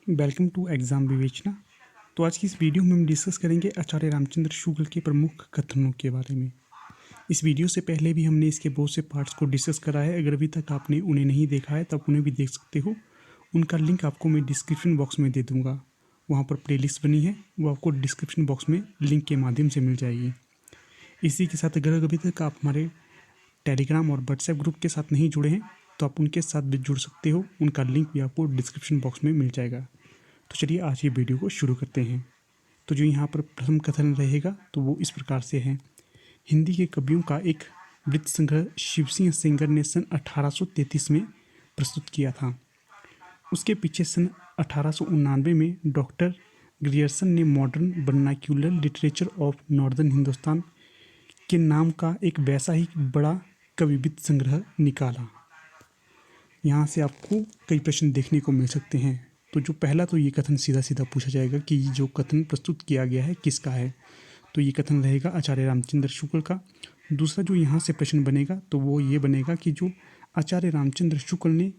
Welcome to exam विवेचना। तो आज की इस वीडियो में हम डिस्कस करेंगे आचार्य रामचंद्र शुक्ल के प्रमुख कथनों के बारे में। इस वीडियो से पहले भी हमने इसके बहुत से पार्ट्स को डिस्कस करा है। अगर अभी तक आपने उन्हें नहीं देखा है तब उन्हें भी देख सकते हो। उनका लिंक आपको मैं डिस्क्रिप्शन बॉक्स में दे दूँगा। वहाँ पर प्लेलिस्ट बनी है, वो आपको डिस्क्रिप्शन बॉक्स में लिंक के माध्यम से मिल जाएगी। इसी के साथ अगर अभी तक आप हमारे टेलीग्राम और व्हाट्सएप ग्रुप के साथ नहीं जुड़े हैं तो आप उनके साथ भी जुड़ सकते हो। उनका लिंक भी आपको डिस्क्रिप्शन बॉक्स में मिल जाएगा। तो चलिए आज ये वीडियो को शुरू करते हैं। तो जो यहाँ पर प्रथम कथन रहेगा तो वो इस प्रकार से है। हिंदी के कवियों का एक वृत्त संग्रह शिवसिंह सेंगर ने सन 1833 में प्रस्तुत किया था। उसके पीछे सन 1899 में डॉक्टर ग्रियर्सन ने modern vernacular literature of northern Hindustan के नाम का एक वैसा ही बड़ा कविवृत्त संग्रह निकाला। यहाँ से आपको कई प्रश्न देखने को मिल सकते हैं। तो जो पहला तो ये कथन सीधा सीधा पूछा जाएगा कि जो कथन प्रस्तुत किया गया है किसका है। तो ये कथन रहेगा आचार्य रामचंद्र शुक्ल का। दूसरा जो यहाँ से प्रश्न बनेगा तो वो ये बनेगा कि जो आचार्य रामचंद्र शुक्ल ने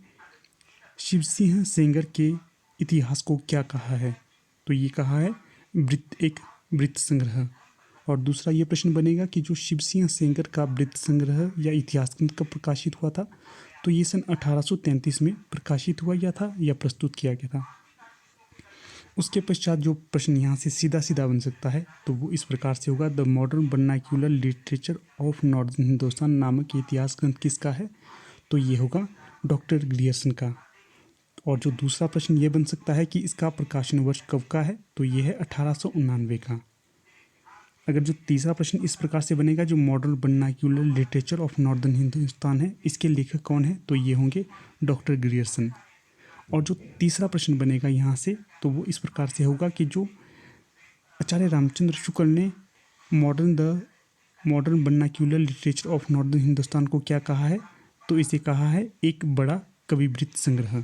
शिवसिंह सेंगर के इतिहास को क्या कहा है। तो ये कहा है एक वृत्त संग्रह। और दूसरा ये प्रश्न बनेगा कि जो शिवसिंह सेंगर का वृत्त संग्रह या इतिहास ग्रंथ कब प्रकाशित हुआ था। तो ये सन 1833 में प्रकाशित हुआ या प्रस्तुत किया गया था। उसके पश्चात जो प्रश्न यहाँ से सीधा सीधा बन सकता है तो वो इस प्रकार से होगा, the modern vernacular literature of northern Hindustan नामक इतिहास ग्रंथ किसका है। तो ये होगा डॉक्टर ग्रियर्सन का। और जो दूसरा प्रश्न ये बन सकता है कि इसका प्रकाशन वर्ष कब का है। तो ये है 1899 का। अगर जो तीसरा प्रश्न इस प्रकार से बनेगा, जो modern vernacular literature of northern Hindustan है इसके लेखक कौन है। तो ये होंगे डॉक्टर ग्रियर्सन। और जो तीसरा प्रश्न बनेगा यहाँ से तो वो इस प्रकार से होगा कि जो आचार्य रामचंद्र शुक्ल ने modern vernacular literature of northern Hindustan को क्या कहा है। तो इसे कहा है एक बड़ा कविवृत्त संग्रह।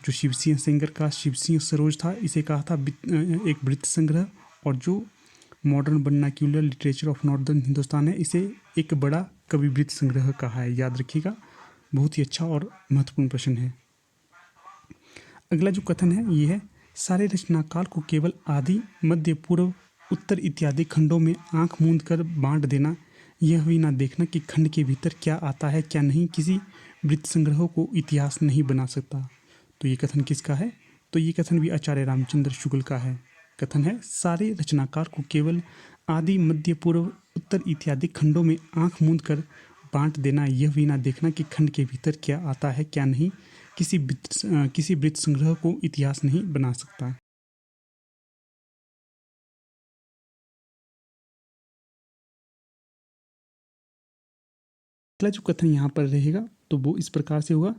जो शिवसिंह सेंगर का शिवसिंह सरोज था इसे कहा था एक वृत्त संग्रह। और जो modern vernacular literature of northern Hindustan है इसे एक बड़ा कविवृत्त संग्रह कहा है। याद रखिएगा, बहुत ही अच्छा और महत्वपूर्ण प्रश्न है। अगला जो कथन है ये है, सारे रचनाकाल को केवल आदि मध्य पूर्व उत्तर इत्यादि खंडों में आंख मूंद कर बांट देना, यह भी ना देखना कि खंड के भीतर क्या आता है क्या नहीं, किसी वृत्त संग्रह को इतिहास नहीं बना सकता। तो ये कथन किसका है। तो ये कथन भी आचार्य रामचंद्र शुक्ल का है। कथन है, सारे रचनाकार को केवल आदि मध्य पूर्व उत्तर इत्यादि खंडों में आंख मूंद कर बांट देना, यह भी ना देखना कि खंड के भीतर क्या आता है क्या नहीं, किसी वृत्त संग्रह को इतिहास नहीं बना सकता। अगला जो कथन यहाँ पर रहेगा तो वो इस प्रकार से होगा,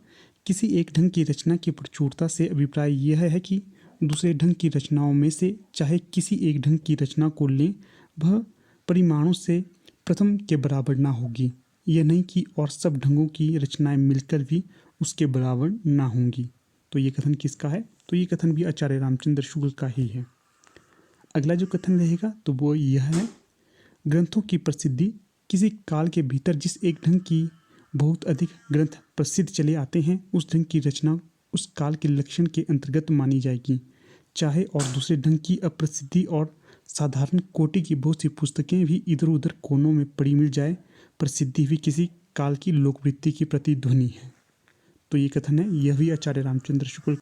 किसी एक ढंग की रचना की प्रचुरता से अभिप्राय यह है कि दूसरे ढंग की रचनाओं में से चाहे किसी एक ढंग की रचना को लें वह परिमाणों से प्रथम के बराबर ना होगी। यह नहीं कि और सब ढंगों की रचनाएं मिलकर भी उसके बराबर ना होंगी। तो ये कथन किसका है। तो ये कथन भी आचार्य रामचंद्र शुक्ल का ही है। अगला जो कथन रहेगा तो वो यह है, ग्रंथों की प्रसिद्धि किसी काल के भीतर जिस एक ढंग की बहुत अधिक ग्रंथ प्रसिद्ध चले आते हैं उस ढंग की रचना उस काल के लक्षण के अंतर्गत मानी जाएगी। चाहे और दूसरे ढंग की अप्रसिद्धि और साधारण कोटि की बहुत सी पुस्तकें भी इधर उधर कोनों में पड़ी मिल जाए, प्रसिद्धि भी किसी काल की लोकवृत्ति की प्रतिध्वनि है। तो ये कथन है, यह भी आचार्य रामचंद्र शुक्ल।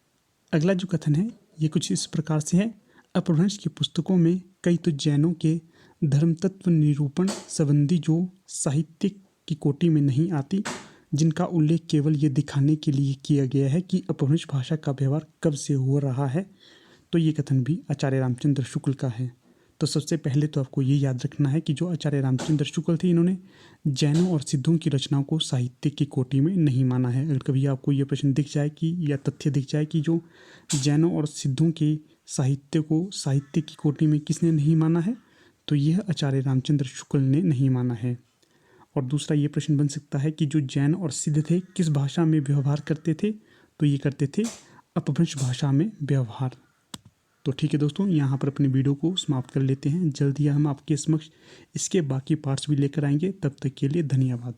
अगला जो कथन है ये कुछ इस प्रकार से है, अपभ्रंश की पुस्तकों में कई तो जैनों के धर्म तत्व निरूपण संबंधी जो साहित्य की कोटि में नहीं आती, जिनका उल्लेख केवल ये दिखाने के लिए किया गया है कि अपभ्रंश भाषा का व्यवहार कब से हो रहा है। तो ये कथन भी आचार्य रामचंद्र शुक्ल का है। तो सबसे पहले तो आपको ये याद रखना है कि जो आचार्य रामचंद्र शुक्ल थे इन्होंने जैनों और सिद्धों की रचनाओं को साहित्य की कोटि में नहीं माना है। अगर कभी आपको ये प्रश्न दिख जाए कि या तथ्य दिख जाए कि जो जैनों और सिद्धों के साहित्य को साहित्य की कोटि में किसने नहीं माना है, तो यह आचार्य रामचंद्र शुक्ल ने नहीं माना है। और दूसरा ये प्रश्न बन सकता है कि जो जैन और सिद्ध थे किस भाषा में व्यवहार करते थे। तो ये करते थे अपभ्रंश भाषा में व्यवहार। तो ठीक है दोस्तों, यहाँ पर अपने वीडियो को समाप्त कर लेते हैं। जल्द ही हम आपके समक्ष इसके बाकी पार्ट्स भी लेकर आएंगे। तब तक के लिए धन्यवाद।